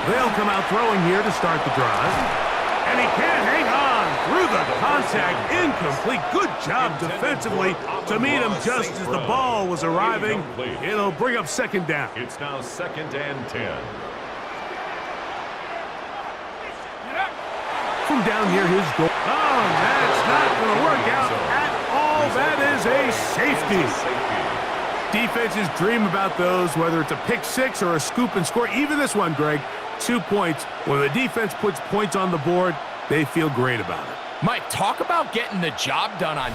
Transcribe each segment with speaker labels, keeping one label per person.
Speaker 1: They'll come out throwing here to start the drive. And he can't hang on through the contact. Incomplete. Good job defensively to meet him just as the ball was arriving. It'll bring up second down.
Speaker 2: It's now 2nd and 10.
Speaker 1: From down here, his goal. Oh, that's not going to work out at all. That is a safety. Defenses dream about those, whether it's a pick six or a scoop and score. Even this one, Greg, 2 points. When the defense puts points on the board, they feel great about it.
Speaker 3: Mike, talk about getting the job done on.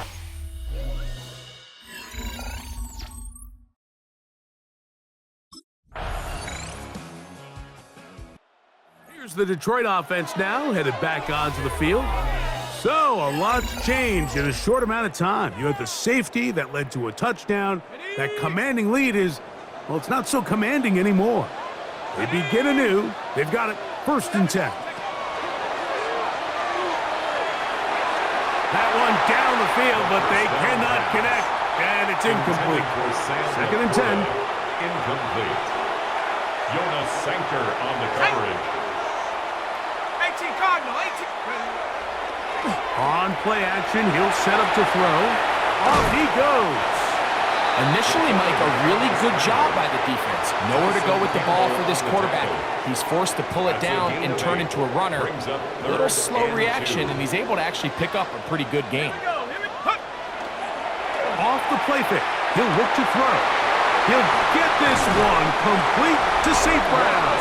Speaker 1: Here's the Detroit offense now, headed back onto the field. So, a lot's changed in a short amount of time. You had the safety that led to a touchdown. That commanding lead is, well, it's not so commanding anymore. They begin anew. They've got it 1st and 10. That one down the field, but they cannot connect, and it's incomplete. 2nd and 10.
Speaker 2: Incomplete. Jonas Sanker on the coverage.
Speaker 4: 18 Cardinal, 18.
Speaker 1: On play action, he'll set up to throw. Off he goes.
Speaker 3: Initially, Mike, a really good job by the defense. Nowhere to go with the ball for this quarterback. He's forced to pull it down and turn into a runner. A little slow reaction, and he's able to actually pick up a pretty good game.
Speaker 1: Off the play fake. He'll look to throw. He'll get this one complete to St. Brown.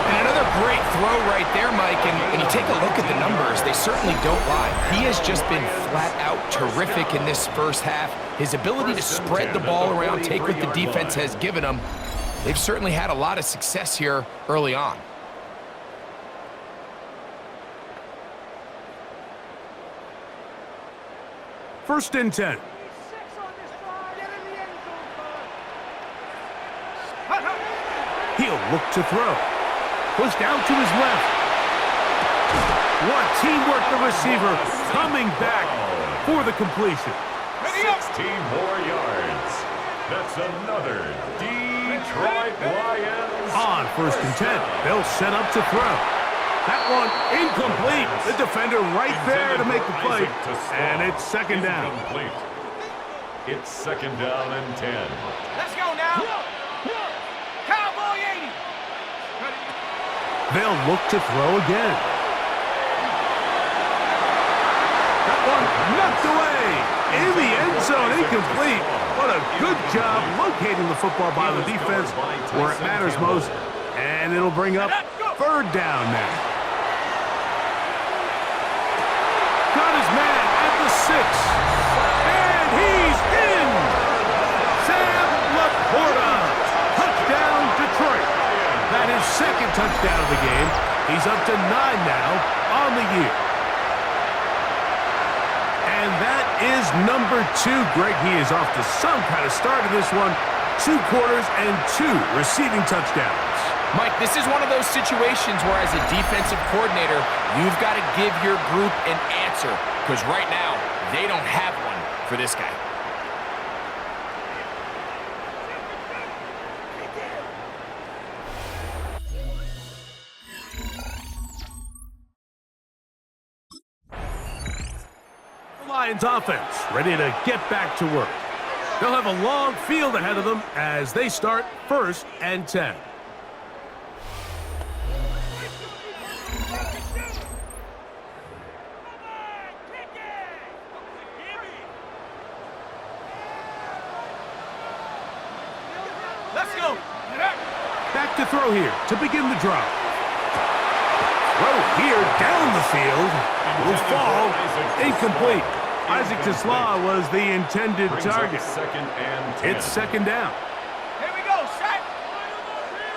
Speaker 3: And another great throw right there, Mike, and you take a look at the numbers, they certainly don't lie. He has just been flat out terrific in this first half. His ability to spread the ball around, take what the defense has given him, they've certainly had a lot of success here early on.
Speaker 1: First and 10. He'll look to throw. Pushed out to his left. What teamwork, the receiver coming back for the completion.
Speaker 2: 16 more yards. That's another Detroit Lions.
Speaker 1: On 1st and 10, they'll set up to throw. That one incomplete. The defender right there to make the play. And it's 2nd down.
Speaker 2: Incomplete. It's 2nd down and 10.
Speaker 4: Let's go now. Cowboy 80.
Speaker 1: They'll look to throw again. That one knocked away. In the end zone, incomplete. What a good job locating the football by the defense where it matters most. And it'll bring up 3rd down now. Got his man at the 6. And he's in. Sam Laporta. Touchdown, Detroit. That is 2nd touchdown of the game. He's up to 9 now on the year. And that is number 2. Greg, he is off to some kind of start in this one. 2 quarters and 2 receiving touchdowns.
Speaker 3: Mike, this is one of those situations where as a defensive coordinator, you've got to give your group an answer. Because right now, they don't have one for this guy.
Speaker 1: Lions offense ready to get back to work. They'll have a long field ahead of them as they start 1st and 10.
Speaker 4: Let's go.
Speaker 1: Back to throw here to begin the drive. Throw here down the field. Will fall. Incomplete. Isaac Tesla was the intended target.
Speaker 2: 2nd and 10.
Speaker 1: It's 2nd down.
Speaker 4: Here we go, sack.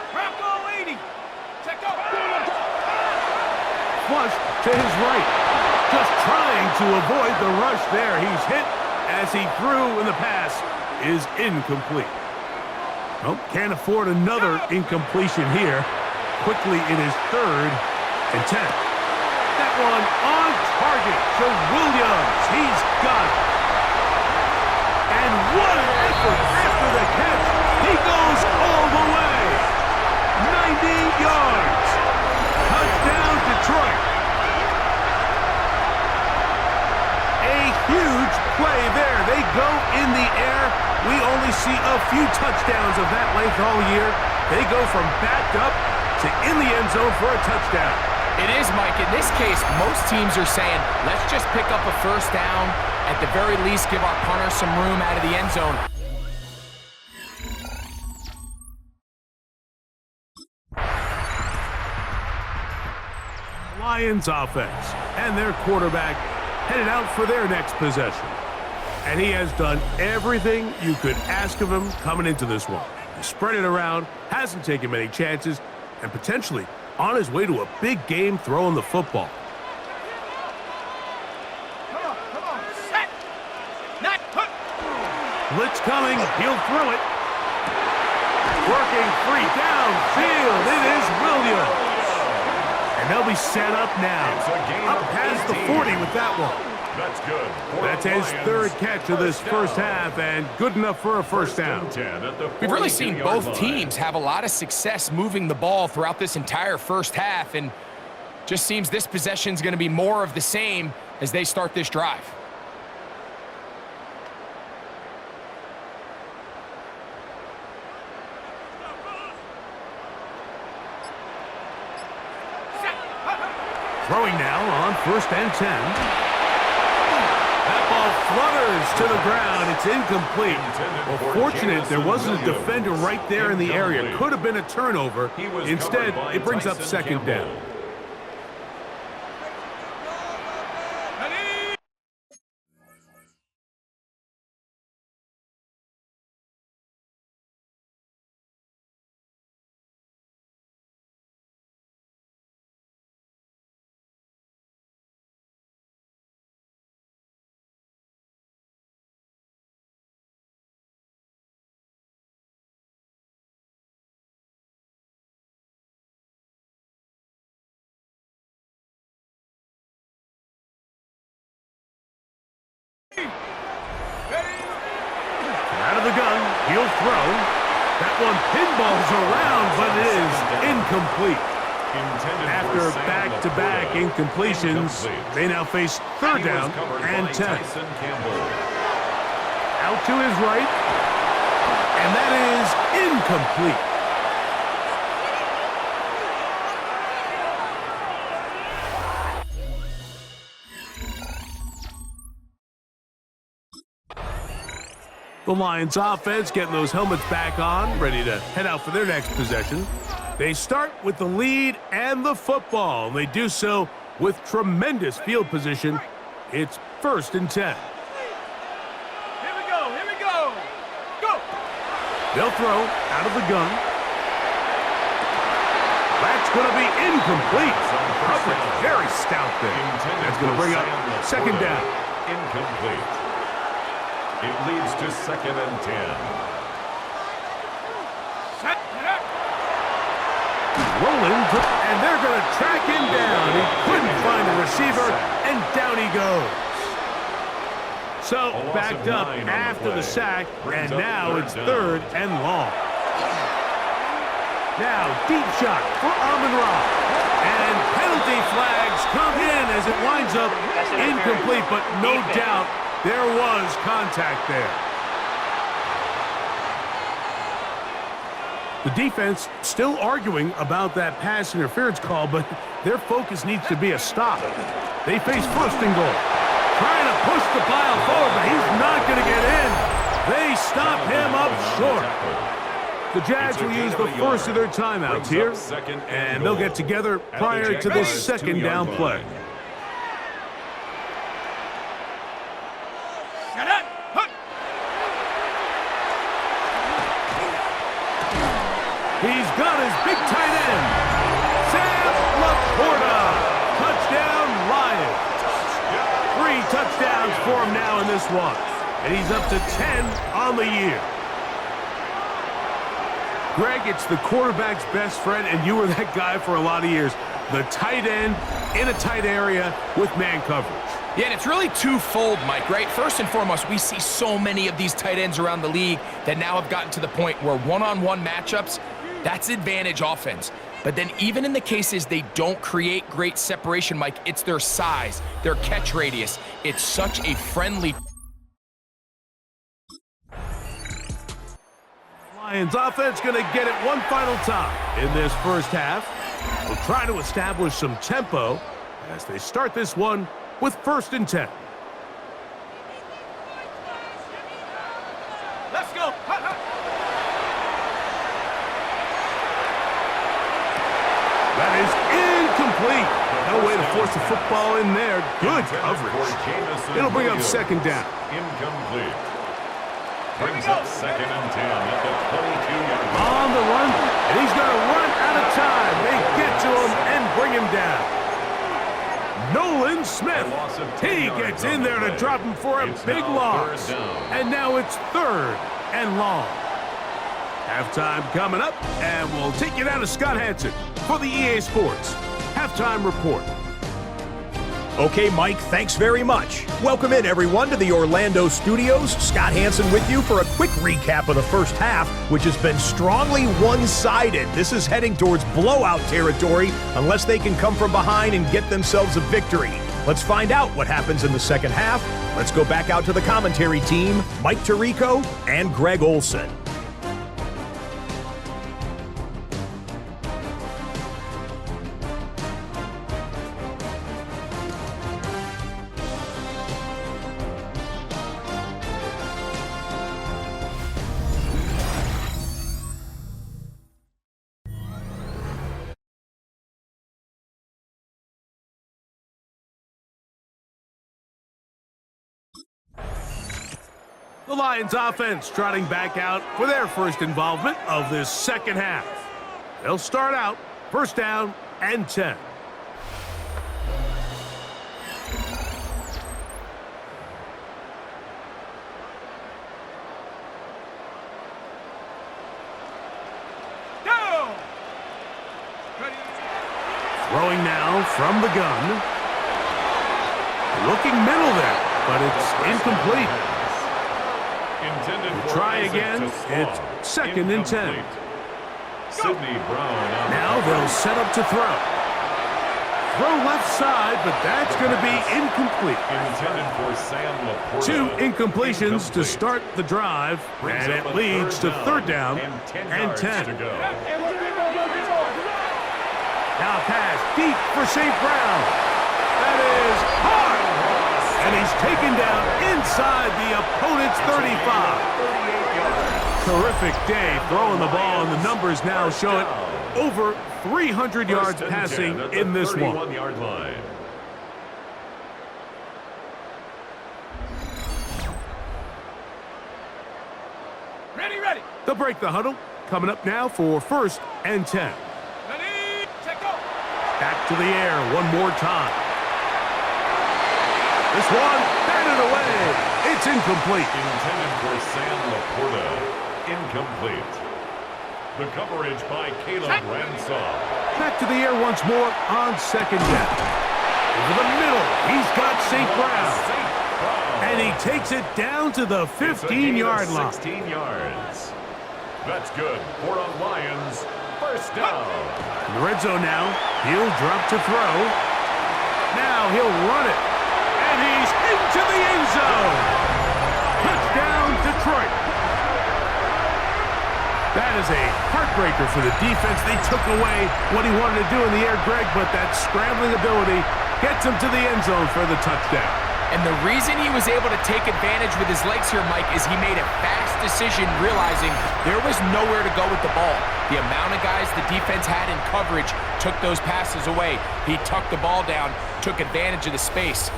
Speaker 4: Bronco 80. Check out.
Speaker 1: Flush to his right. Just trying to avoid the rush there. He's hit as he threw, and the pass is incomplete. Nope, can't afford another incompletion here. Quickly in his 3rd and 10. That one on target to Williams. He's got it. And what an effort after the catch. He goes all the way. 90 yards. the air. We only see a few touchdowns of that length all year. They go from backed up to in the end zone for a touchdown.
Speaker 3: It is, Mike. In this case, most teams are saying, let's just pick up a first down. At the very least, give our punter some room out of the end zone.
Speaker 1: Lions offense and their quarterback headed out for their next possession. And he has done everything you could ask of him coming into this one. He spread it around, hasn't taken many chances, and potentially on his way to a big game throwing the football.
Speaker 4: Come on, set. Not put.
Speaker 1: Blitz coming, he'll throw it. Working free downfield, it is Williams. And they'll be set up now. Up past the 40 with that one.
Speaker 2: That's good.
Speaker 1: That's his third catch of this first half, and good enough for a first down.
Speaker 3: We've really seen both teams have a lot of success moving the ball throughout this entire first half, and just seems this possession's going to be more of the same as they start this drive.
Speaker 1: Throwing now on 1st and 10. That ball flutters to the ground. It's incomplete. Well, fortunate there wasn't a defender right there in the area. Could have been a turnover. Instead, it brings up 2nd down. Out of the gun, he'll throw. That one pinballs around, but it is incomplete. After back-to-back incompletions, they now face 3rd down and 10. Out to his right, and that is incomplete. The Lions offense getting those helmets back on, ready to head out for their next possession. They start with the lead and the football, and they do so with tremendous field position. It's 1st and 10.
Speaker 4: Here we go. Go.
Speaker 1: They'll throw out of the gun. That's going to be incomplete. Coverage very stout there. That's going to bring up 2nd down.
Speaker 2: Incomplete. It leads to 2nd and 10.
Speaker 4: Set it up.
Speaker 1: Rolling, and they're going to track him down. He couldn't find the receiver, and down he goes. So, backed up after the sack, and now it's 3rd and long. Now, deep shot for Amon-Ra. And penalty flags come in as it winds up incomplete, but no doubt there was contact there. The defense still arguing about that pass interference call, but their focus needs to be a stop. They face 1st and goal. Trying to push the pile forward, but he's not going to get in. They stop him up short. The Jags will use the first of their timeouts here, and they'll get together prior to this 2nd down play. He's got his big tight end, Sam Laporta. Touchdown, Lions. 3 touchdowns for him now in this one. And he's up to 10 on the year. Greg, it's the quarterback's best friend, and you were that guy for a lot of years. The tight end in a tight area with man coverage.
Speaker 3: Yeah, and it's really twofold, Mike, right? First and foremost, we see so many of these tight ends around the league that now have gotten to the point where one-on-one matchups, that's advantage offense. But then even in the cases they don't create great separation, Mike, it's their size, their catch radius. It's such a friendly
Speaker 1: Lions offense going to get it one final time in this first half. They'll try to establish some tempo as they start this one with 1st and 10.
Speaker 4: Let's go.
Speaker 1: That is incomplete. No way to force the football in there. Good coverage. It'll bring up 2nd down.
Speaker 2: Incomplete. Brings up 2nd and 10 at the 22-yard line.
Speaker 1: On the run, and he's going to run out of time. They get to him and bring him down. Nolan Smith, he gets in there to drop him for a big loss. And now it's 3rd and long. Halftime coming up, and we'll take you down to Scott Hansen for the EA Sports Halftime Report.
Speaker 5: Okay, Mike, thanks very much. Welcome in, everyone, to the Orlando studios. Scott Hansen with you for a quick recap of the first half, which has been strongly one-sided. This is heading towards blowout territory unless they can come from behind and get themselves a victory. Let's find out what happens in the second half. Let's go back out to the commentary team, Mike Tirico and Greg Olson.
Speaker 1: The Lions offense trotting back out for their first involvement of this second half. They'll start out 1st down and 10.
Speaker 4: Go! Ready.
Speaker 1: Throwing now from the gun. Looking middle there, but it's incomplete. Try again. It's 2nd and 10.
Speaker 2: Sidney Brown.
Speaker 1: Now they'll set up to throw. Throw left side, but that's going to be incomplete.
Speaker 2: Intended for Sam Laporta.
Speaker 1: 2 incompletions to start the drive, and it leads to 3rd down and 10.
Speaker 2: To go.
Speaker 1: Now pass deep for St. Brown. That is hard. And he's taken down inside the opponent's 35. Terrific day throwing the ball, and the numbers now show it. Over 300 yards passing in this one.
Speaker 2: 31-yard line.
Speaker 4: Ready.
Speaker 1: They'll break the huddle. Coming up now for 1st and 10.
Speaker 4: Ready. Check go.
Speaker 1: Back to the air one more time. This one, batted away. It's incomplete.
Speaker 2: Intended for Sam Laporta. Incomplete. The coverage by Caleb Ransom.
Speaker 1: Back to the air once more on 2nd down. Over the middle, he's got St. Brown. And he takes it down to the 15-yard line.
Speaker 2: 16 yards. That's good for a Lions 1st down.
Speaker 1: In the red zone now, he'll drop to throw. Now he'll run it. And he's into the end zone. Touchdown, Detroit. That is a heartbreaker for the defense. They took away what he wanted to do in the air, Greg, but that scrambling ability gets him to the end zone for the touchdown.
Speaker 3: And the reason he was able to take advantage with his legs here, Mike, is he made a fast decision realizing there was nowhere to go with the ball. The amount of guys the defense had in coverage took those passes away. He tucked the ball down, took advantage of the space.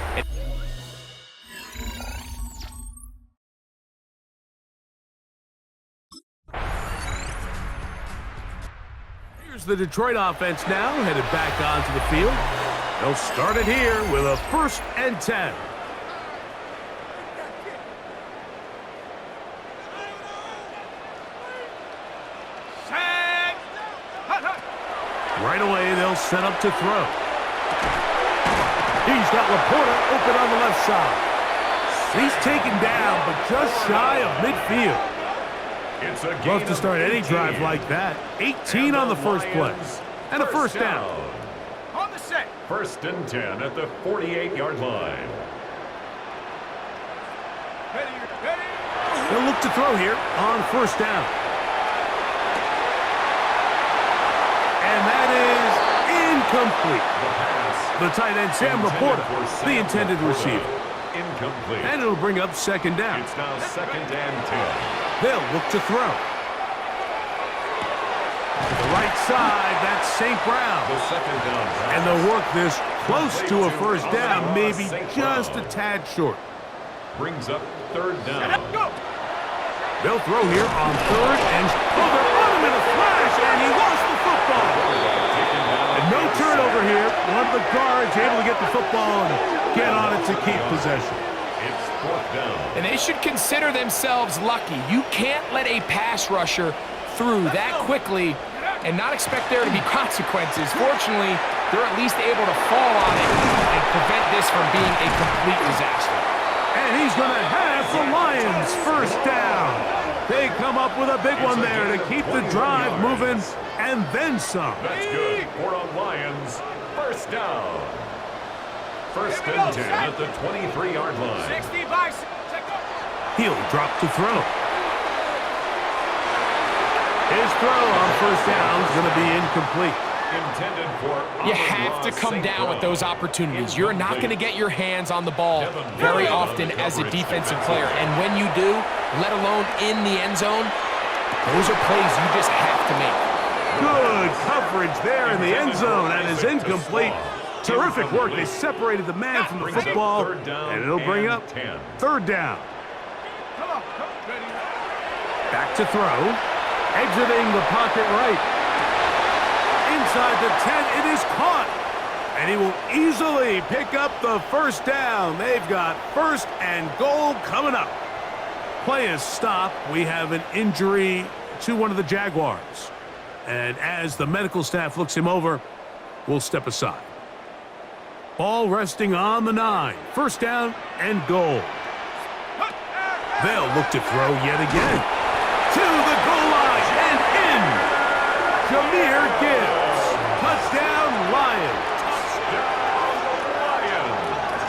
Speaker 1: Here's the Detroit offense now, headed back onto the field. They'll start it here with a 1st and 10. Right away, they'll set up to throw. He's got Laporta open on the left side. He's taken down, but just shy of midfield. Love to start any drive like that. 18 on the first play. And a 1st down.
Speaker 4: On the set.
Speaker 2: 1st and 10 at the 48-yard line.
Speaker 4: Ready.
Speaker 1: They'll look to throw here on 1st down. And that is incomplete. The tight end, Sam Laporta, the intended receiver.
Speaker 2: Incomplete.
Speaker 1: And it'll bring up second down.
Speaker 2: It's now 2nd and 10.
Speaker 1: They'll look to throw. To the right side, that's St. Brown.
Speaker 2: The 2nd down pass.
Speaker 1: And they'll work this close to a first down, maybe just a tad short.
Speaker 2: Brings up 3rd down.
Speaker 1: They'll throw here on 3rd and... Oh, they're on him in a flash, and he lost the football. And no turnover here. One of the guards able to get the football and get on it to keep possession.
Speaker 2: It's 4th down.
Speaker 3: And they should consider themselves lucky. You can't let a pass rusher through that quickly and not expect there to be consequences. Fortunately, they're at least able to fall on it and prevent this from being a complete disaster.
Speaker 1: And he's going to have the Lions first down. They come up with a big one there to keep the drive moving and then some.
Speaker 2: That's good for a Lions first down. 1st and 10 at the 23-yard line.
Speaker 4: 60 by 6.
Speaker 1: He'll drop to throw. His throw on first down is going to be incomplete.
Speaker 2: Intended for
Speaker 3: You have to come down with those opportunities. You're not going to get your hands on the ball very often as a defensive player. And when you do, let alone in the end zone, those are plays you just have to make.
Speaker 1: Good coverage there in the end zone. That is incomplete. Terrific work. They separated the man from the football, and it'll bring up 3rd down. Back to throw. Exiting the pocket right. Inside the 10, it is caught. And he will easily pick up the first down. They've got 1st and goal coming up. Play is stopped. We have an injury to one of the Jaguars. And as the medical staff looks him over, we'll step aside. Ball resting on the 9. First down and goal. They'll look to throw yet again. To the goal line and in. Jahmyr Gibbs. Touchdown, Lions.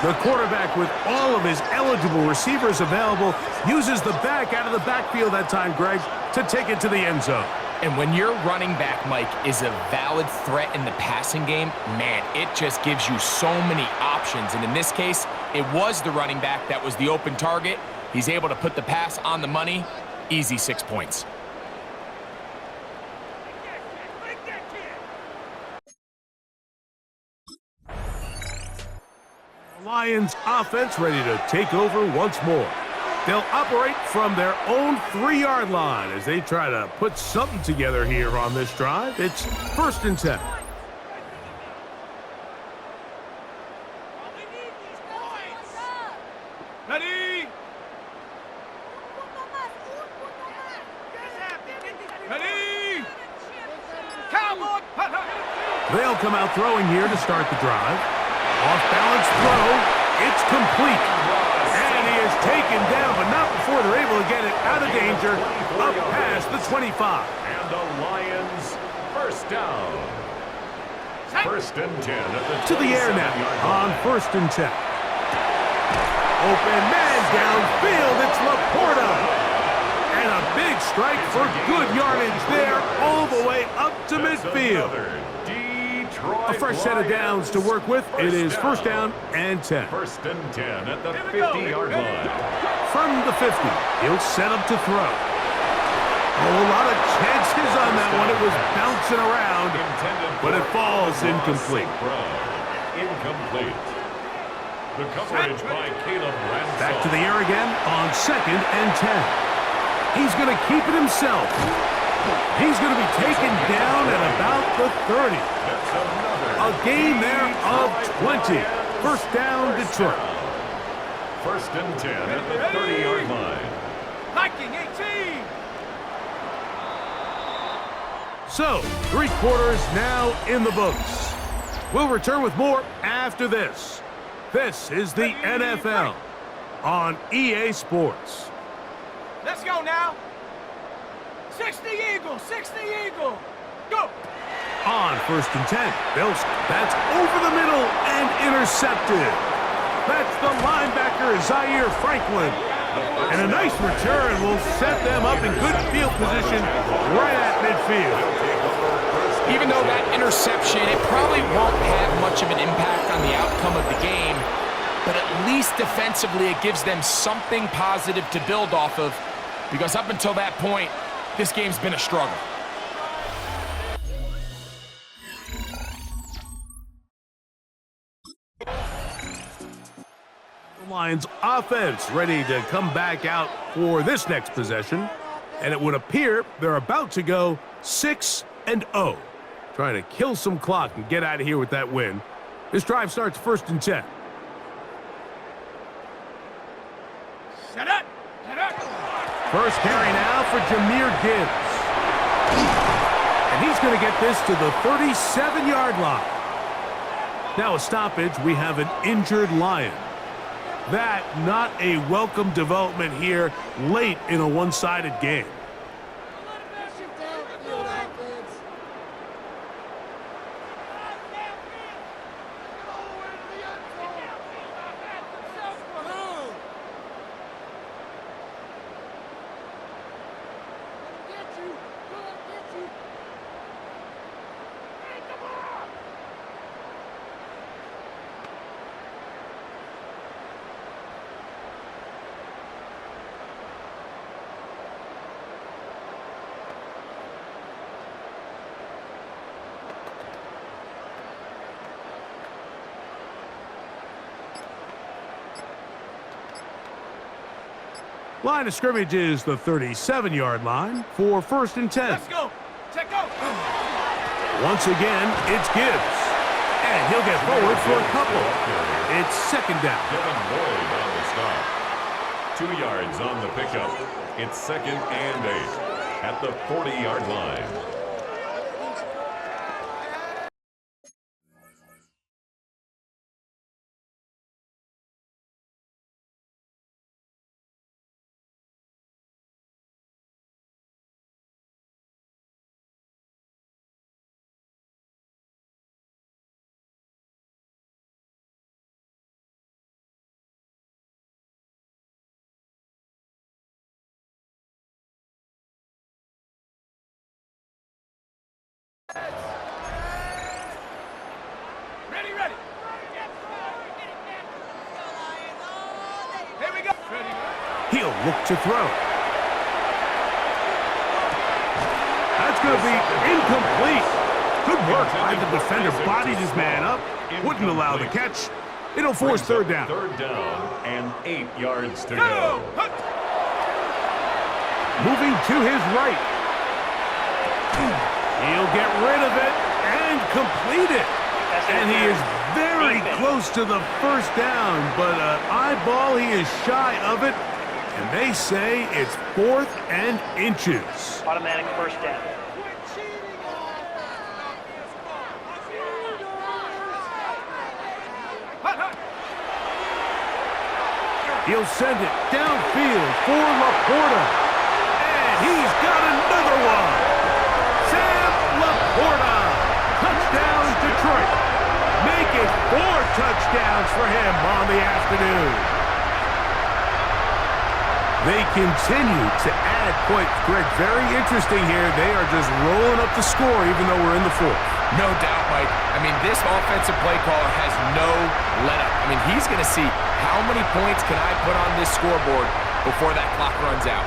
Speaker 1: The quarterback, with all of his eligible receivers available, uses the back out of the backfield that time, Greg, to take it to the end zone.
Speaker 3: And when your running back, Mike, is a valid threat in the passing game, man, it just gives you so many options. And in this case, it was the running back that was the open target. He's able to put the pass on the money. Easy 6 points.
Speaker 1: The Lions offense ready to take over once more. They'll operate from their own 3-yard line as they try to put something together here on this drive. It's 1st and 10.
Speaker 4: Ready? Ready? Cowboy!
Speaker 1: They'll come out throwing here to start the drive. Off-balance throw. It's complete. And he is taken down, but not before they're able to get it out of danger up past the 25.
Speaker 2: And the Lions first down. 1st and 10 at the
Speaker 1: To the air now on 1st and 10. Open man downfield. It's Laporta. And a big strike for good yardage there all the way up to midfield. A fresh set of downs to work with. It is 1st down and 10.
Speaker 2: 1st and 10 at the 50-yard line.
Speaker 1: From the 50, he'll set up to throw. Oh, a lot of chances on that one. It was bouncing around, but it falls incomplete.
Speaker 2: Incomplete. The coverage by Caleb Ransall.
Speaker 1: Back to the air again on 2nd and 10. He's going to keep it himself. He's going to be taken down at about the 30. A gain there of 20. 1st down, Detroit.
Speaker 2: 1st and 10 at the 30-yard line.
Speaker 4: Viking 18.
Speaker 1: So, 3 quarters now in the books. We'll return with more after this. This is the NFL on EA Sports.
Speaker 4: Let's go now. 60 Eagle, 60 Eagle. Go.
Speaker 1: On 1st and 10, Bills, that's over the middle and intercepted. That's the linebacker, Zaire Franklin. And a nice return will set them up in good field position right at midfield.
Speaker 3: Even though that interception, it probably won't have much of an impact on the outcome of the game, but at least defensively it gives them something positive to build off of, because up until that point, this game's been a struggle.
Speaker 1: The Lions offense ready to come back out for this next possession, and it would appear they're about to go 6-0. Trying to kill some clock and get out of here with that win. This drive starts 1st and 10.
Speaker 4: Set up. Set up.
Speaker 1: First carry now for Jahmyr Gibbs. And he's going to get this to the 37-yard line. Now a stoppage, we have an injured Lion. That not a welcome development here late in a one-sided game. Line of scrimmage is the 37-yard line for 1st and 10.
Speaker 4: Let's go. Check go.
Speaker 1: Once again, it's Gibbs. And he'll get forward for a couple. It's 2nd down.
Speaker 2: Kevin Boyd on the stop. 2 yards on the pickup. It's 2nd and 8 at the 40-yard line.
Speaker 4: Ready, ready. Here we go. Ready.
Speaker 1: He'll look to throw. That's going to be incomplete. Good work by the defender. Bodied his man up. Wouldn't allow the catch. It'll force 3rd down.
Speaker 2: 3rd down and 8 yards to go.
Speaker 1: Moving to his right. He'll get rid of it and complete it. And he is very close to the 1st down, but an eyeball, he is shy of it. And they say it's 4th and inches.
Speaker 6: Automatic 1st down.
Speaker 1: He'll send it downfield for Laporta. And he's got another one. Sam Laporta. Touchdown, Detroit. Make it 4 touchdowns for him on the afternoon. They continue to add points. Greg, very interesting here. They are just rolling up the score even though we're in the 4th.
Speaker 3: No doubt, Mike. I mean, this offensive play caller has no let-up. I mean, he's going to see how many points can I put on this scoreboard before that clock runs out.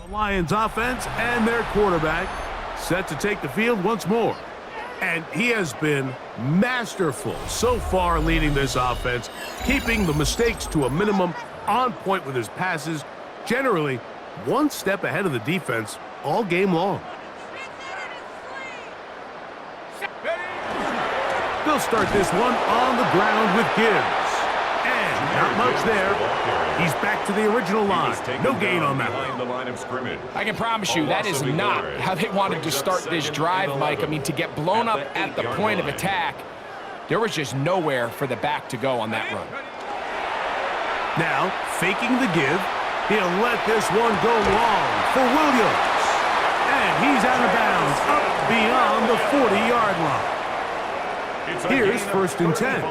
Speaker 1: The Lions offense and their quarterback set to take the field once more. And he has been masterful so far leading this offense, keeping the mistakes to a minimum, on point with his passes, generally one step ahead of the defense all game long. They'll start this one on the ground with Gibbs. And not much there. He's back to the original line. No gain on that one.
Speaker 2: The line of scrimmage.
Speaker 3: I can promise you that is not how they wanted to start this drive, Mike. I mean, to get blown up at the point of attack, there was just nowhere for the back to go on that run.
Speaker 1: Now, faking the give, he'll let this one go long for Williams. And he's out of bounds, up beyond the 40-yard line. Here's first and 10.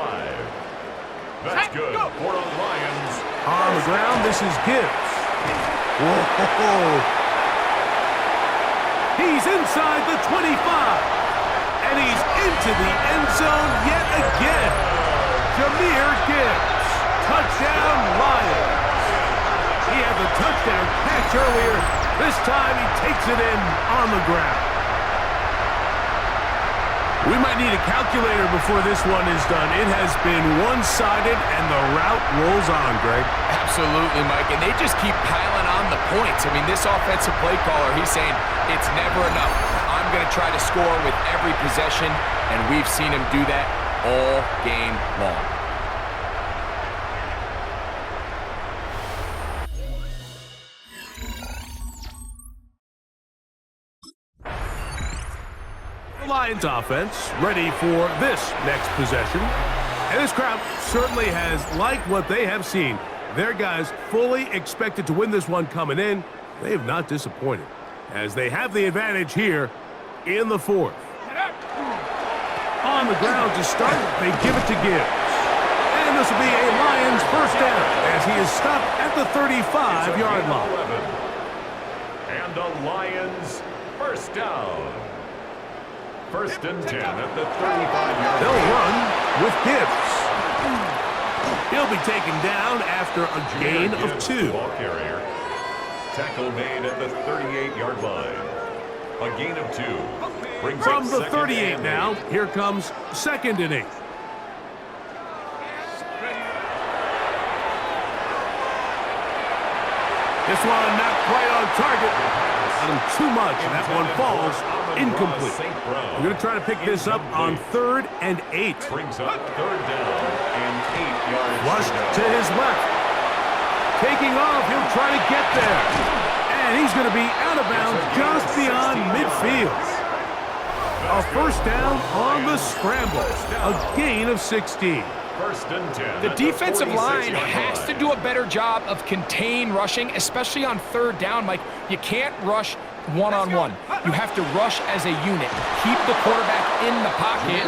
Speaker 2: That's good for the Lions.
Speaker 1: On the ground, this is Gibbs. Whoa. He's inside the 25. And he's into the end zone yet again. Jahmyr Gibbs. Touchdown, Lions. He had the touchdown catch earlier. This time he takes it in on the ground. We might need a calculator before this one is done. It has been one-sided, and the route rolls on, Greg.
Speaker 3: Absolutely, Mike, and they just keep piling on the points. I mean, this offensive play caller, he's saying it's never enough. I'm going to try to score with every possession, and we've seen him do that all game long.
Speaker 1: Lions offense ready for this next possession. And this crowd certainly has liked what they have seen. Their guys fully expected to win this one coming in. They have not disappointed, as they have the advantage here in the fourth. On the ground to start, they give it to Gibbs. And this will be a Lions first down as he is stopped at the 35-yard line.
Speaker 2: And the Lions first down. First and 10 at the 35-yard line.
Speaker 1: They'll run with Gibbs. He'll be taken down after a gain of 2.
Speaker 2: Ball carrier. Tackle made at the 38-yard line. A gain of 2. Brings
Speaker 1: From
Speaker 2: up
Speaker 1: the 38 now, here comes second and 8. This one not quite on target. Too much, and that one falls incomplete. We're going to try to pick this up on 3rd and 8.
Speaker 2: Brings up 3rd down and 8 yards.
Speaker 1: Flushed to his left. Taking off, he'll try to get there. And he's going to be out of bounds just beyond midfield. A first down on the scramble. A gain of 16.
Speaker 2: First and 10.
Speaker 3: The defensive line has to do a better job of contain rushing, especially on 3rd down, Mike. You can't rush one-on-one. You have to rush as a unit. Keep the quarterback in the pocket.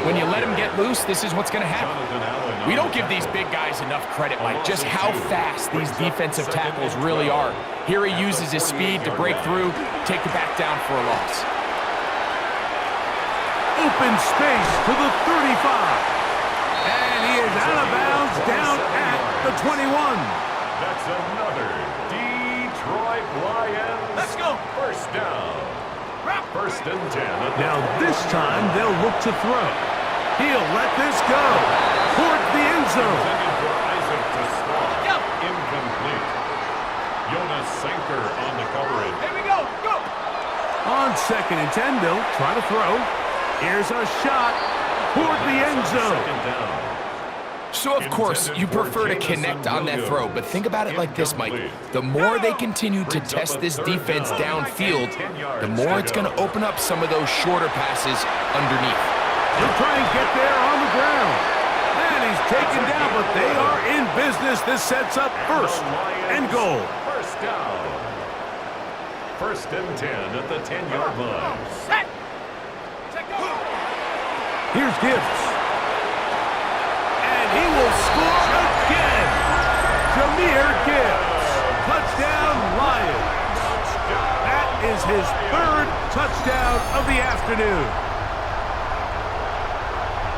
Speaker 3: When you let him get loose, this is what's going to happen. We don't give these big guys enough credit, Mike, just how fast these defensive tackles really are. Here he uses his speed to break through, take the back down for a loss.
Speaker 1: Open space to the 35. And he is out of bounds down at the 21.
Speaker 2: That's another Detroit Lions.
Speaker 4: Let's go.
Speaker 2: First down. First and 10.
Speaker 1: Now this time they'll look to throw. He'll let this go toward the end zone.
Speaker 2: For Isaac to stop.
Speaker 4: Yep.
Speaker 2: Incomplete. Jonas Sanker on the coverage.
Speaker 4: Here we go. Go.
Speaker 1: On 2nd and 10, they'll try to throw. Here's a shot toward the end zone.
Speaker 2: Second down.
Speaker 3: So, of course, you prefer to connect on that throw, but think about it like this, Mike. The more they continue to test this defense downfield, the more it's going to open up some of those shorter passes underneath.
Speaker 1: He'll try and get there on the ground. And he's taken down, but they are in business. This sets up first and goal.
Speaker 2: First down. First and 10 at the 10-yard line.
Speaker 4: Set. Check go.
Speaker 1: Here's Gibbs. And he will score again. Jahmyr Gibbs. Touchdown, Lions. That is his 3rd touchdown of the afternoon.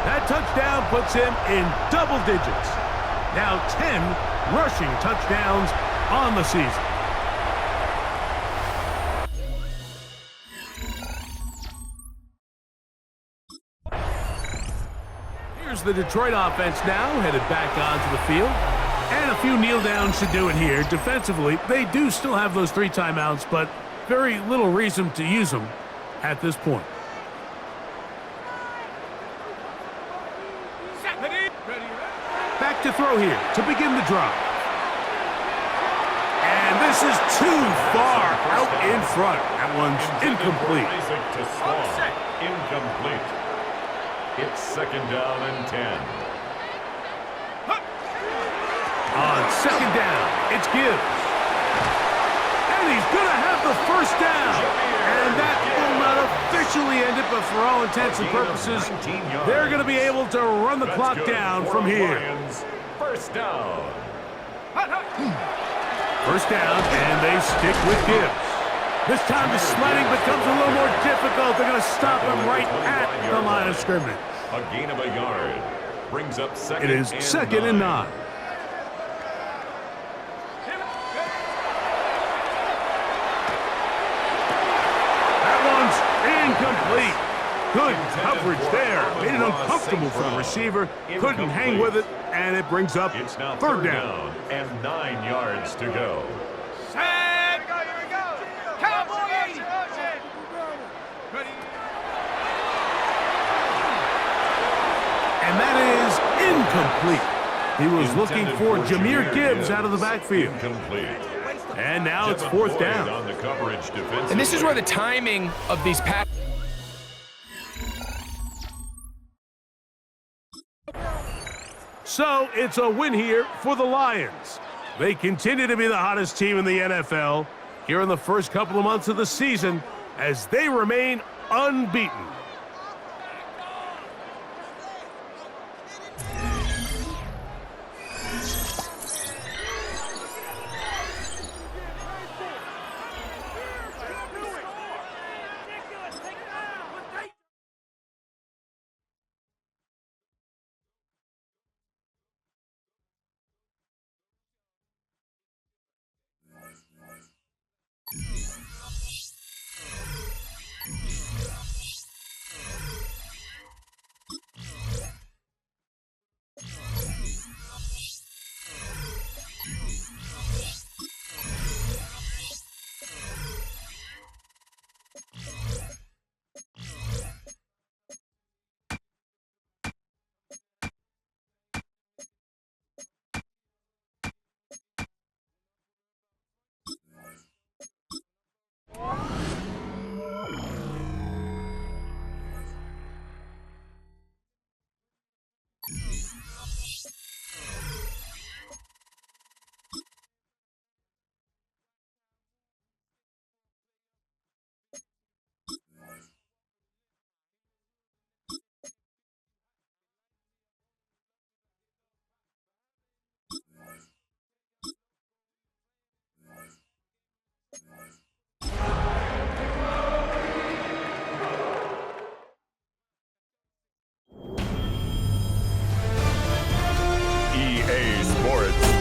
Speaker 1: That touchdown puts him in double digits. Now 10 rushing touchdowns on the season. the Detroit offense now, headed back onto the field. And a few kneel downs should do it here. Defensively, they do still have those 3 timeouts, but very little reason to use them at this point. Back to throw here to begin the drive. And this is too far out in front. That one's incomplete.
Speaker 2: Isaac to Swan. Incomplete. It's 2nd down and 10.
Speaker 1: On 2nd down, it's Gibbs. And he's going to have the 1st down. And that will not officially end it, but for all intents and purposes, they're going to be able to run the clock down from here.
Speaker 2: 1st down.
Speaker 1: 1st down, and they stick with Gibbs. This time the sliding becomes a little more difficult. They're going to stop him right at the line of scrimmage.
Speaker 2: A gain of a yard. Brings up 2nd
Speaker 1: It is 2nd and 9. Incomplete. Good coverage there. Made it uncomfortable for the receiver. Couldn't hang with it, and it brings up 3rd down.
Speaker 2: And 9 yards to go.
Speaker 4: Set. Here we go. Cowboy 80.
Speaker 1: And that is incomplete. He was looking for Jahmyr Gibbs out of the backfield.
Speaker 2: Incomplete.
Speaker 1: And now it's 4th down.
Speaker 2: On the coverage
Speaker 3: And this is where the timing of these passes.
Speaker 1: So it's a win here for the Lions. They continue to be the hottest team in the NFL here in the first couple of months of the season as they remain unbeaten.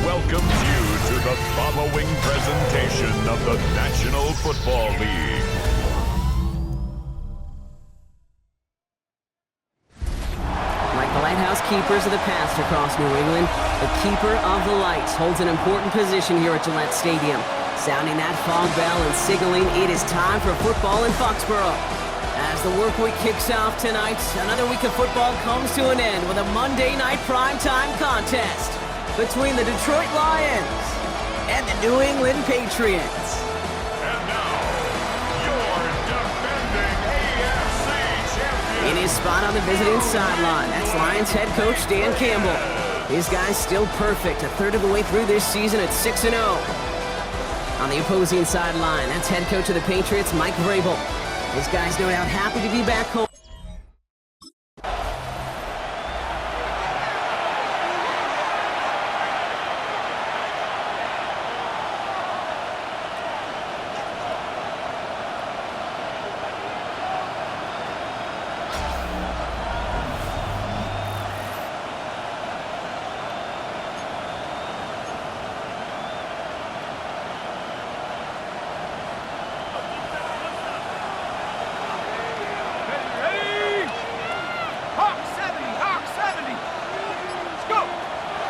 Speaker 2: welcomes you to the following presentation of the National Football League.
Speaker 6: Like the lighthouse keepers of the past across New England, the keeper of the lights holds an important position here at Gillette Stadium, sounding that fog bell and signaling it is time for football in Foxborough. As the work week kicks off tonight, another week of football comes to an end with a Monday night primetime contest between the Detroit Lions and the New England Patriots.
Speaker 2: And now, your defending AFC champion.
Speaker 6: In his spot on the visiting sideline, that's Lions head coach Dan Campbell. His guy's still perfect, a third of the way through this season at 6-0. On the opposing sideline, that's head coach of the Patriots, Mike Vrabel. His guy's no doubt happy to be back home.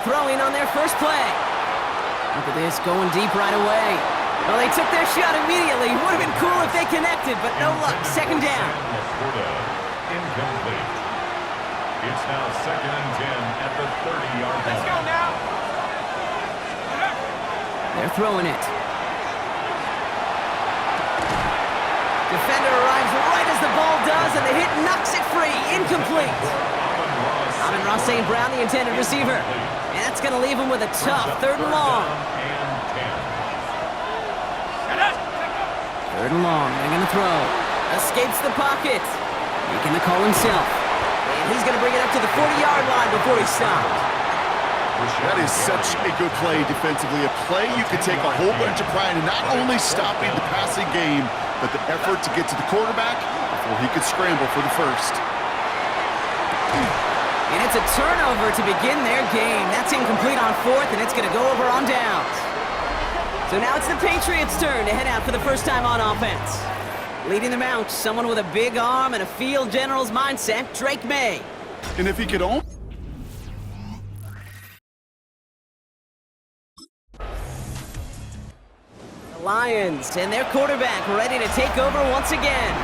Speaker 6: throwing on their first play. Look at this, going deep right away. Well, they took their shot immediately. Would have been cool if they connected, but no luck. Second down.
Speaker 2: Incomplete. It's now 2nd and 10 at the 30-yard line.
Speaker 4: Let's go now.
Speaker 6: They're throwing it. Defender arrives right as the ball does, and the hit knocks it free. Incomplete. Amon-Ra St. Brown, the intended receiver. And that's going to leave him with a tough 3rd and long. 3rd and long. They're going to throw. Escapes the pocket. Making the call himself. And he's going to bring it up to the 40-yard line before he stopped.
Speaker 7: That is such a good play defensively. A play you could take a whole bunch of pride in not only stopping the passing game, but the effort to get to the quarterback before he could scramble for the first.
Speaker 6: And it's a turnover to begin their game. That's incomplete on 4th, and it's going to go over on downs. So now it's the Patriots' turn to head out for the first time on offense. Leading them out, someone with a big arm and a field general's mindset, Drake May.
Speaker 7: And if he could only...
Speaker 6: The Lions and their quarterback ready to take over once again.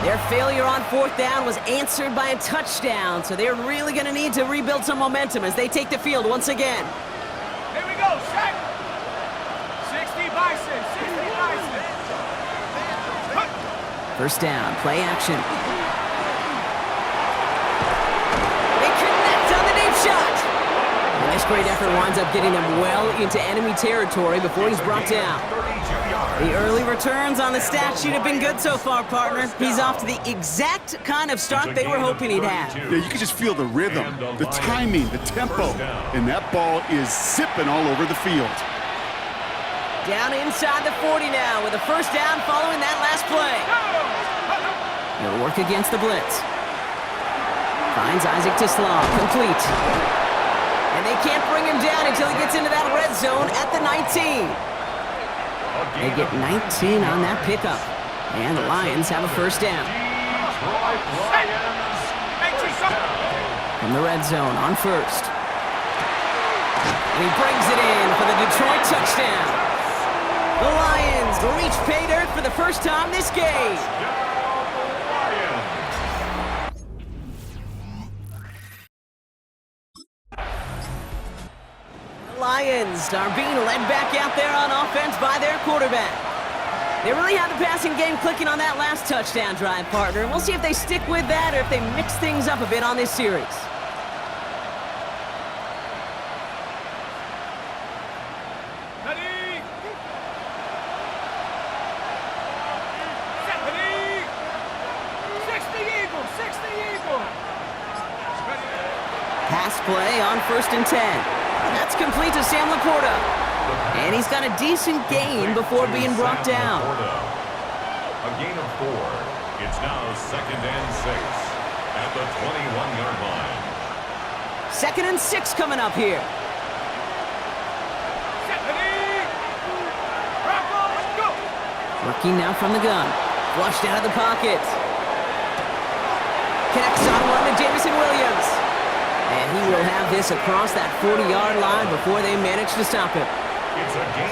Speaker 6: Their failure on 4th down was answered by a touchdown, so they're really going to need to rebuild some momentum as they take the field once again.
Speaker 4: Here we go, set. 60 Bison, 60 Bison.
Speaker 6: First down, play action. They connect on the deep shot. And this great effort winds up getting them well into enemy territory before he's brought down. The early returns on the stat sheet have been good so far, partner. He's off to the exact kind of start they were hoping he'd have.
Speaker 7: Yeah, you can just feel the rhythm, the timing, the tempo, and that ball is zipping all over the field.
Speaker 6: Down inside the 40 now with a first down following that last play. He'll work against the blitz. Finds Isaac Tislaw, complete. And they can't bring him down until he gets into that red zone at the 19. They get 19 on that pickup. And the Lions have a first down. From the red zone on first. And he brings it in for the Detroit touchdown. The Lions reach pay dirt for the first time this game. The Lions are being led back out there on offense by their quarterback. They really had the passing game clicking on that last touchdown drive, partner. We'll see if they stick with that or if they mix things up a bit on this series. Pass play on 1st and 10. That's complete to Sam Laporta. And he's got a decent gain before being brought down.
Speaker 2: A gain of 4. It's now 2nd and 6 at the 21-yard line.
Speaker 6: 2nd and 6 coming up here. Working now from the gun. Flushed out of the pocket. Connects on one to Jamison Williams. And he will have this across that 40-yard line before they manage to stop him.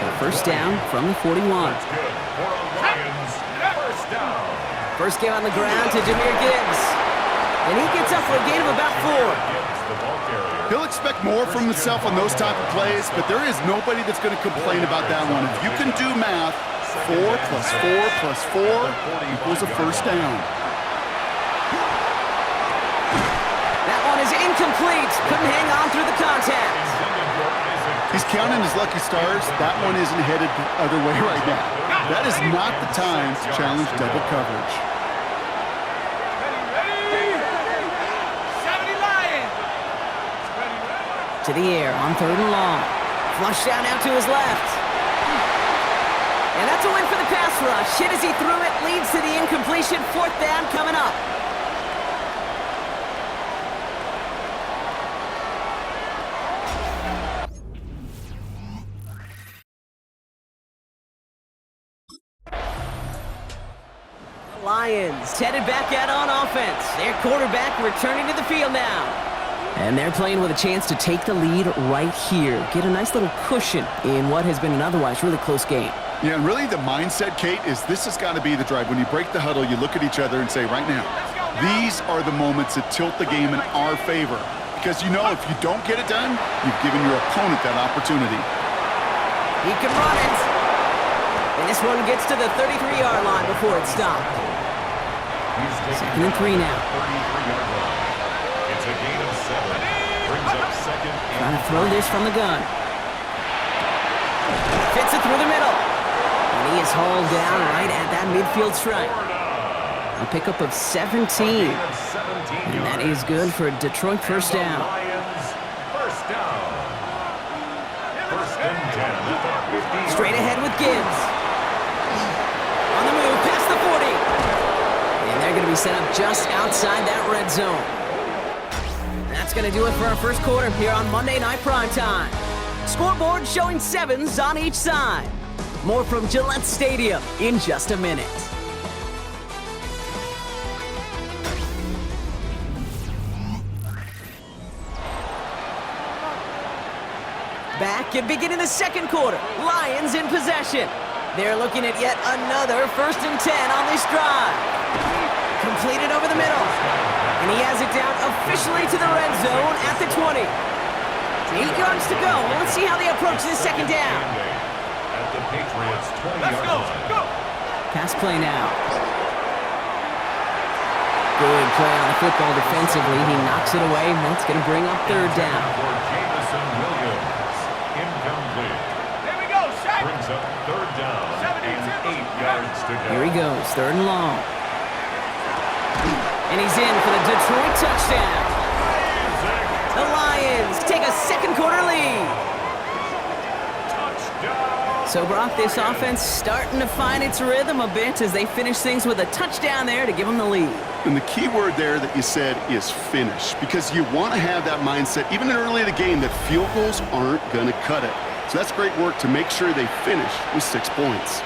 Speaker 6: So first down from the 41.
Speaker 2: That's good for a Lions first down.
Speaker 6: First game on the ground to Jahmyr Gibbs. And he gets up for a gain of about 4.
Speaker 7: He'll expect more from himself on those type of plays, but there is nobody that's going to complain about that one. If you can do math, 4 plus 4 plus 4 equals a first down.
Speaker 6: That one is incomplete. Couldn't hang on through the contact.
Speaker 7: He's counting his lucky stars. That one isn't headed the other way right now. That is not the time to challenge double coverage.
Speaker 6: To the air on 3rd and long. Flushed down out to his left. And that's a win for the pass rush. Hit as he threw it, leads to the incompletion. 4th down coming up. Lions headed back out on offense. Their quarterback returning to the field now. And they're playing with a chance to take the lead right here. Get a nice little cushion in what has been an otherwise really close game.
Speaker 7: Yeah, and really the mindset, Kate, is this has got to be the drive. When you break the huddle, you look at each other and say, right now, these are the moments that tilt the game in our favor. Because you know if you don't get it done, you've given your opponent that opportunity.
Speaker 6: He can run it. And this one gets to the 33-yard line before it's stopped. 2nd and 3 now.
Speaker 2: It's a gain of 7. Brings up 2nd and
Speaker 6: Trying to throw this from the gun. Fits it through the middle. And he is hauled down right at that midfield stripe. A pickup of 17. And that is good for a Detroit first down.
Speaker 2: First down. 1st and 10.
Speaker 6: Straight ahead with Gibbs. On the move, past the 40. And they're going to be set up just outside that red zone. That's going to do it for our first quarter here on Monday Night Primetime. Scoreboard showing 7s on each side. More from Gillette Stadium in just a minute. Back and beginning the second quarter. Lions in possession. They're looking at yet another 1st and 10 on this drive. Completed over the middle. And he has it down officially to the red zone at the 20. 8 yards to go. Well, let's see how they approach this second down.
Speaker 2: At the Patriots' 20-yard
Speaker 4: Let's go.
Speaker 2: line.
Speaker 4: Go.
Speaker 6: Pass play now. Good play on the football defensively. He knocks it away, and that's going to bring up 3rd down.
Speaker 2: For Jameson Williams. Incomplete.
Speaker 4: Here we go. Shaq.
Speaker 2: Brings up 3rd down
Speaker 4: 72.
Speaker 2: and 8 yards to go.
Speaker 6: Here he goes, 3rd and long. And he's in for the Detroit touchdown. The Lions take a second quarter lead.
Speaker 2: Touchdown.
Speaker 6: So, Brock, this offense starting to find its rhythm a bit as they finish things with a touchdown there to give them the lead.
Speaker 7: And the key word there that you said is finish, because you want to have that mindset, even early in the game, that field goals aren't going to cut it. So that's great work to make sure they finish with 6 points.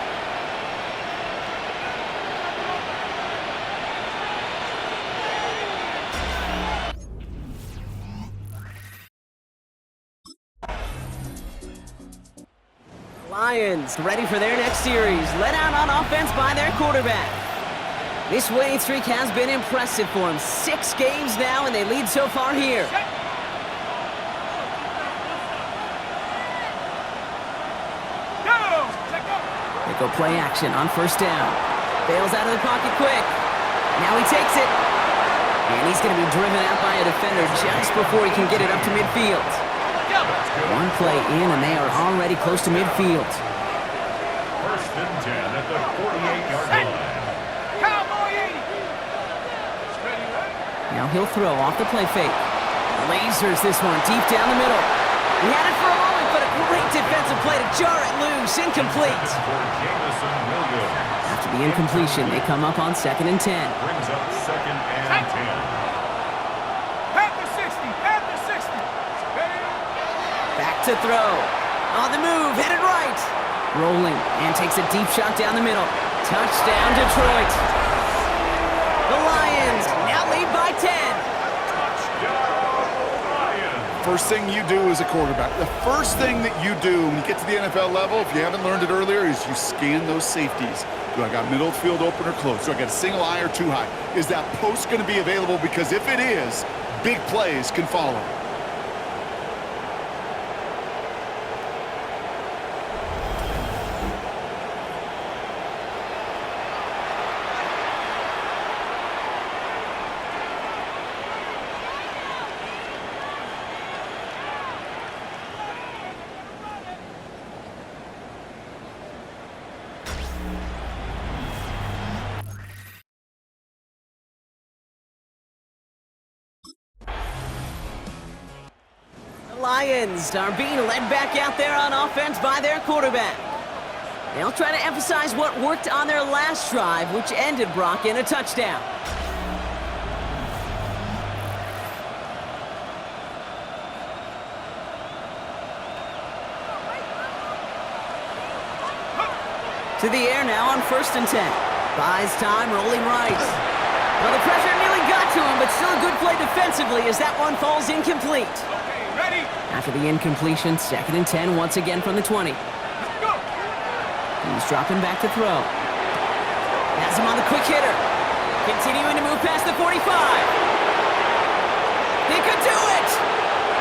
Speaker 6: Lions ready for their next series, led out on offense by their quarterback. This winning streak has been impressive for him. 6 games now, and they lead so far here. They go play action on 1st down. Bails out of the pocket quick. Now he takes it. And he's going to be driven out by a defender just before he can get it up to midfield. 1 play in, and they are already close to midfield.
Speaker 2: 1st and 10 at the 48-yard line.
Speaker 4: Cowboy 80.
Speaker 6: Now he'll throw off the play fake. Lasers this one deep down the middle. He had it for a moment, but a great defensive play to jar it loose. Incomplete.
Speaker 2: For Jameson Williams.
Speaker 6: After the incompletion, they come up on 2nd and 10.
Speaker 2: Brings up 2nd and 10.
Speaker 4: At the 60. At the 60. Ready?
Speaker 6: Back to throw. On the move, headed right. Rolling, and takes a deep shot down the middle. Touchdown, Detroit. The Lions now lead by 10.
Speaker 7: First thing you do as a quarterback, the first thing that you do when you get to the NFL level, if you haven't learned it earlier, is you scan those safeties. Do I got middle field open or close? Do I got a single high or 2 high? Is that post going to be available? Because if it is, big plays can follow.
Speaker 6: Lions are being led back out there on offense by their quarterback. They'll try to emphasize what worked on their last drive, which ended Brock in a touchdown. To the air now on 1st and 10. Buys time, rolling right. Well, the pressure nearly got to him, but still a good play defensively as that one falls incomplete.
Speaker 4: Okay, ready?
Speaker 6: After the incompletion, 2nd and 10 once again from the 20.
Speaker 4: Let's go.
Speaker 6: He's dropping back to throw. Has him on the quick hitter. Continuing to move past the 45. He could do it!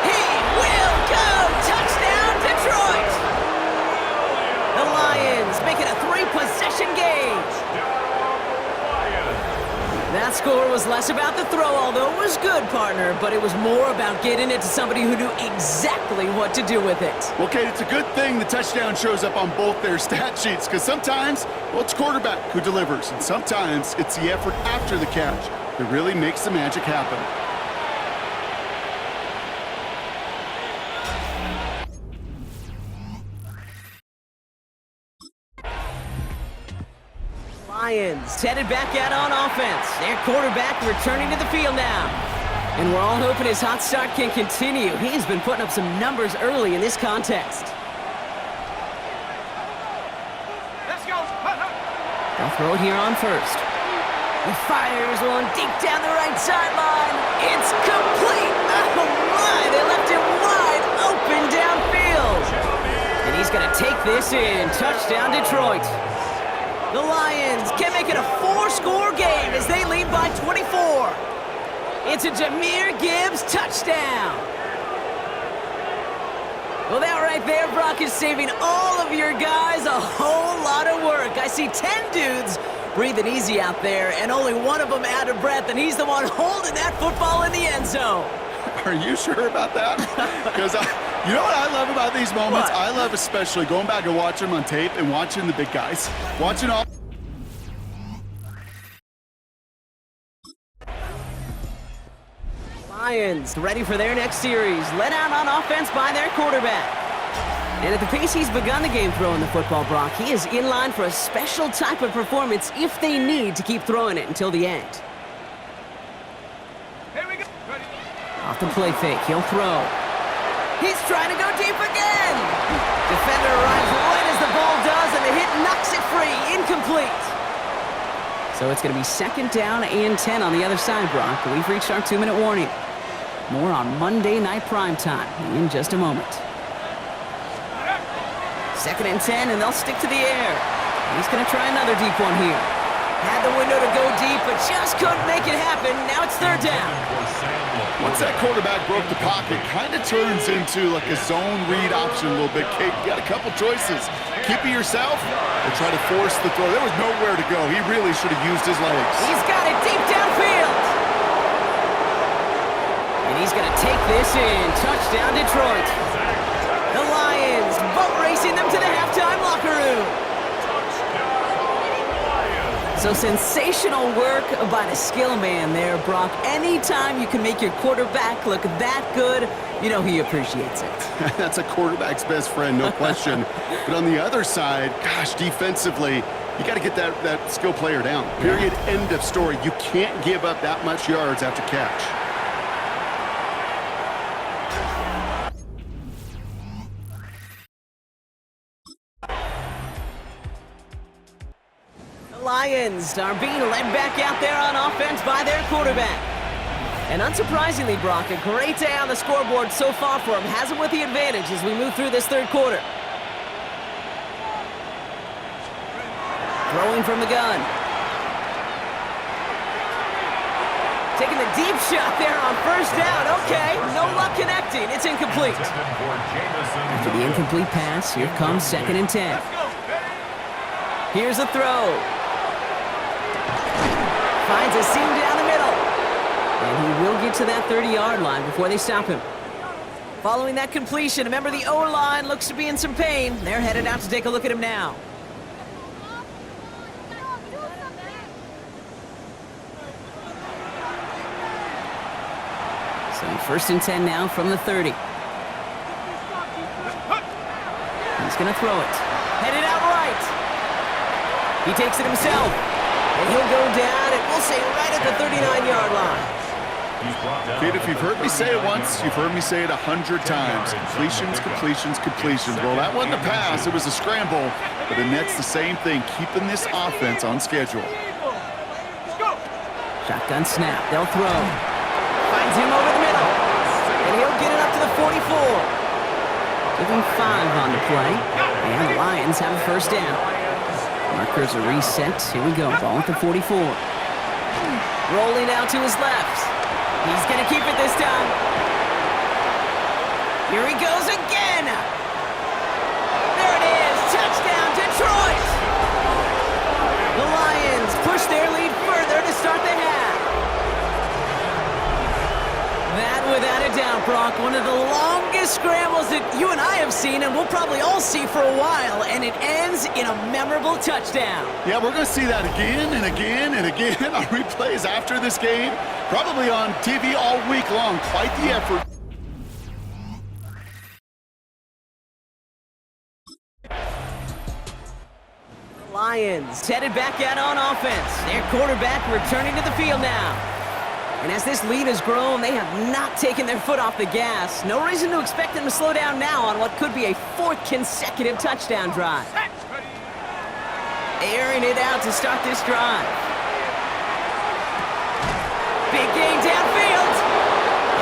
Speaker 6: He will go! Touchdown, Detroit! The Lions make it a 3-possession game. That score was less about the throw, although it was good, partner, but it was more about getting it to somebody who knew exactly what to do with it.
Speaker 7: Well, Kate, it's a good thing the touchdown shows up on both their stat sheets, because sometimes, well, it's quarterback who delivers, and sometimes it's the effort after the catch that really makes the magic happen.
Speaker 6: Lions headed back out on offense. Their quarterback returning to the field now. And we're all hoping his hot start can continue. He's been putting up some numbers early in this contest.
Speaker 4: Let's go.
Speaker 6: They'll throw it here on first. He fires one deep down the right sideline. It's complete. Oh my, they left him wide open downfield. And he's going to take this in. Touchdown, Detroit. The Lions can make it a 4-score game as they lead by 24. It's a Jahmyr Gibbs touchdown. Well, that right there, Brock, is saving all of your guys a whole lot of work. I see 10 dudes breathing easy out there, and only one of them out of breath, and he's the one holding that football in the end zone.
Speaker 7: Are you sure about that? Because you know what I love about these moments?
Speaker 6: What?
Speaker 7: I love especially going back and watching them on tape and watching the big guys. Watching all...
Speaker 6: Lions ready for their next series. Let out on offense by their quarterback. And at the pace he's begun the game throwing the football, Brock, he is in line for a special type of performance if they need to keep throwing it until the end.
Speaker 4: Here we go. Ready?
Speaker 6: Off the play fake, he'll throw. He's trying to go deep again. Defender arrives right as the ball does, and the hit knocks it free. Incomplete. So it's going to be 2nd down and 10 on the other side, Brock. We've reached our 2-minute warning. More on Monday Night Primetime in just a moment. 2nd and 10, and they'll stick to the air. He's going to try another deep one here. Had the window to go deep, but just couldn't make it happen. Now it's 3rd down.
Speaker 7: Once that quarterback broke the pocket, kind of turns into like a zone read option a little bit. Kate, you got a couple choices. Keep it yourself or try to force the throw. There was nowhere to go. He really should have used his legs.
Speaker 6: He's got it deep downfield. And he's going to take this in. Touchdown, Detroit. The Lions boat racing them to the halftime locker room. So sensational work by the skill man there, Brock. Anytime you can make your quarterback look that good, you know he appreciates it.
Speaker 7: That's a quarterback's best friend, no question. But on the other side, gosh, defensively, you got to get that skill player down. Period, end of story. You can't give up that much yards after catch.
Speaker 6: Lions are being led back out there on offense by their quarterback. And unsurprisingly, Brock, a great day on the scoreboard so far for him. Has him with the advantage as we move through this 3rd quarter. Throwing from the gun. Taking the deep shot there on 1st down. Okay, no luck connecting. It's incomplete. After the incomplete pass, here comes 2nd and 10. Here's a throw. Finds a seam down the middle. And he will get to that 30-yard line before they stop him. Following that completion, remember the O-line looks to be in some pain. They're headed out to take a look at him now. So 1st and 10 now from the 30. He's going to throw it. Headed out right. He takes it himself. And he'll go down, and we'll say right at the 39-yard line.
Speaker 7: Kid, if you've heard me say it once, you've heard me say it 100 times. Completions, completions, completions. Well, that wasn't a pass. It was a scramble. But the Nets, the same thing, keeping this offense on schedule.
Speaker 6: Shotgun snap. They'll throw. Finds him over the middle. And he'll get it up to the 44. Give him 5 on the play. And the Lions have a first down. Markers are reset. Here we go. Ball at the 44. Rolling out to his left. He's going to keep it this time. Here he goes again. There it is. Touchdown, Detroit. The Lions push their lead further to start the half. That, without a doubt, Brock, one of the longest scrambles that you and I have seen, and we'll probably all see for a while, and it ends in a memorable touchdown.
Speaker 7: Yeah, we're going to see that again and again and again on replays after this game. Probably on TV all week long. Quite the effort.
Speaker 6: Lions headed back out on offense. Their quarterback returning to the field now. And as this lead has grown, they have not taken their foot off the gas. No reason to expect them to slow down now on what could be a 4th consecutive touchdown drive. Airing it out to start this drive. Big gain downfield.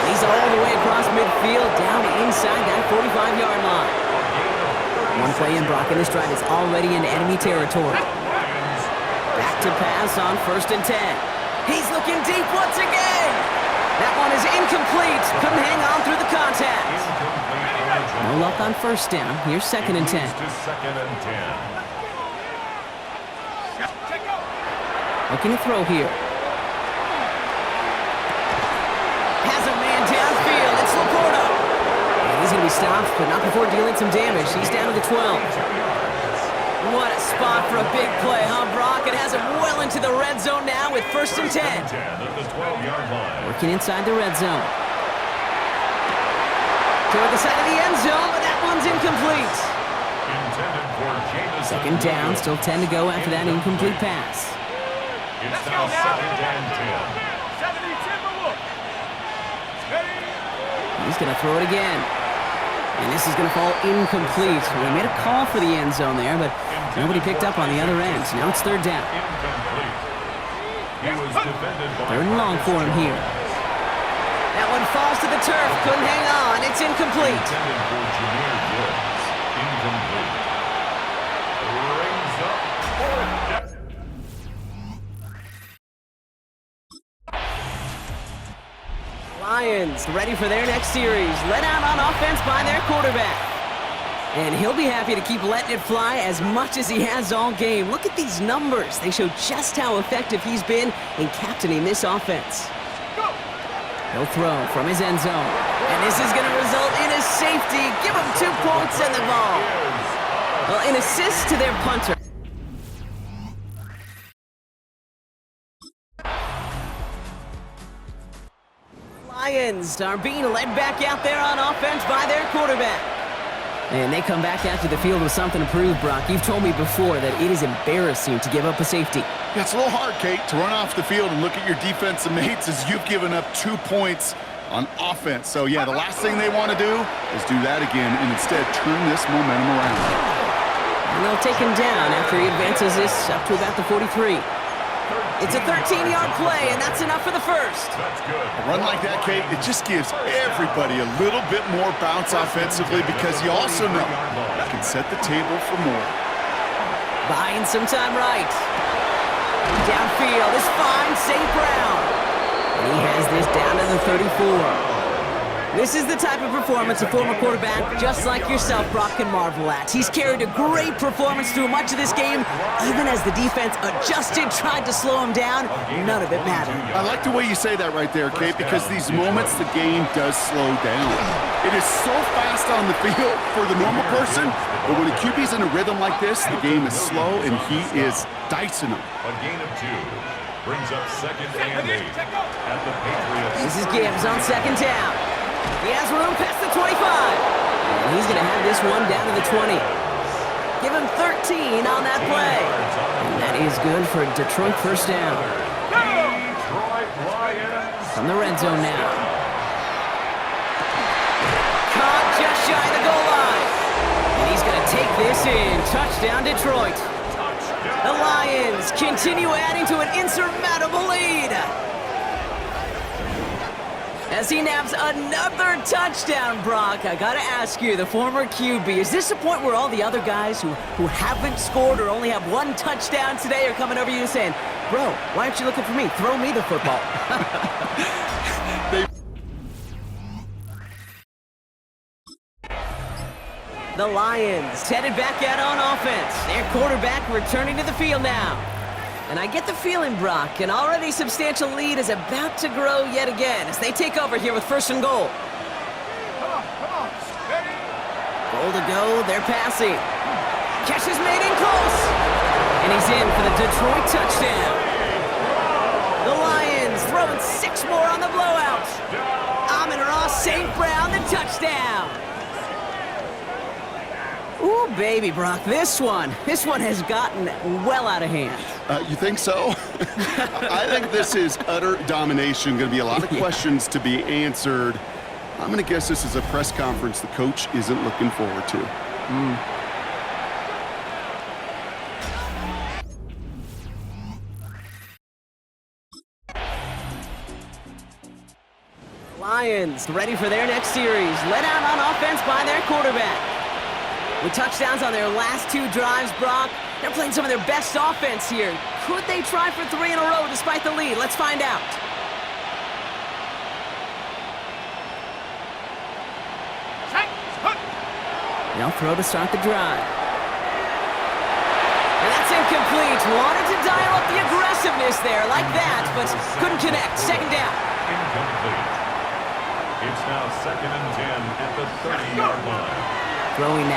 Speaker 6: And he's all the way across midfield, down inside that 45-yard line. One play in, Brock, and this drive is already in enemy territory. Back to pass on 1st and 10. He's looking deep once again. That one is incomplete. Couldn't hang on through the contact. No luck on 1st down. Here's 2nd and 10. Looking to throw here. Has a man downfield. It's Laporta. And he's going to be stopped, but not before dealing some damage. He's down to the 12. What a spot for a big play, huh, Brock? It has him well into the red zone now with 1st and 10. Working inside the red zone. Toward the side of the end zone, but that one's incomplete. 2nd down, still 10 to go after that incomplete pass.
Speaker 2: It's now 2nd and 10.
Speaker 6: He's going to throw it again. And this is going to fall incomplete. We made a call for the end zone there, but nobody picked up on the other end. So now it's 3rd down. 3rd and long for him here. That one falls to the turf. Couldn't hang on. It's incomplete. Lions ready for their next series. Let out on offense by their quarterback. And he'll be happy to keep letting it fly as much as he has all game. Look at these numbers. They show just how effective he's been in captaining this offense. He'll throw from his end zone. And this is going to result in a safety. Give him 2 points and the ball. Well, an assist to their punter. Lions are being led back out there on offense by their quarterback. And they come back out to the field with something to prove, Brock. You've told me before that it is embarrassing to give up a safety.
Speaker 7: Yeah, it's a little hard, Kate, to run off the field and look at your defensive mates as you've given up 2 points on offense. So, yeah, the last thing they want to do is do that again and instead turn this momentum around.
Speaker 6: And they'll take him down after he advances this up to about the 43. It's a 13-yard play, and that's enough for the first.
Speaker 7: A run like that, Kate, it just gives everybody a little bit more bounce offensively because you also know you can set the table for more.
Speaker 6: Buying some time right. Downfield is fine, St. Brown. And he has this down to the 34. This is the type of performance a former quarterback just like yourself, Brock, can marvel at. He's carried a great performance through much of this game, even as the defense adjusted, tried to slow him down. None of it mattered.
Speaker 7: I like the way you say that right there, Kate, because these moments the game does slow down. It is so fast on the field for the normal person, but when a QB's in a rhythm like this, the game is slow and he is dicing them.
Speaker 2: A gain of 2 brings up 2nd and 8 at the Patriots.
Speaker 6: This is Gibbs on 2nd down. He has room past the 25. And he's going to have this one down to the 20. Give him 13 on that play. And that is good for Detroit first down. From the red zone now. Caught just shy of the goal line. And he's going to take this in. Touchdown, Detroit. The Lions continue adding to an insurmountable lead. As he naps another touchdown, Brock. I gotta ask you, the former QB, is this a point where all the other guys who haven't scored or only have one touchdown today are coming over to you saying, bro, why aren't you looking for me? Throw me the football. The Lions headed back out on offense. Their quarterback returning to the field now. And I get the feeling, Brock, an already substantial lead is about to grow yet again as they take over here with 1st and goal.
Speaker 4: Come on, steady.
Speaker 6: Goal to go, they're passing. Catch is made in close. And he's in for the Detroit touchdown. The Lions throwing 6 more on the blowout. Amon-Ra St. Brown, the touchdown. Ooh, baby, Brock, this one has gotten well out of hand.
Speaker 7: You think so? I think this is utter domination. Going to be a lot of questions to be answered. I'm going to guess this is a press conference the coach isn't looking forward to.
Speaker 6: Lions ready for their next series. Led out on offense by their quarterback. With touchdowns on their last 2 drives, Brock, they're playing some of their best offense here. Could they try for 3 in a row despite the lead? Let's find out. They'll throw to start the drive. And that's incomplete. Wanted to dial up the aggressiveness there like that, but couldn't connect. 2nd down.
Speaker 2: Incomplete. It's now 2nd and 10 at the 30-yard line.
Speaker 6: Throwing that.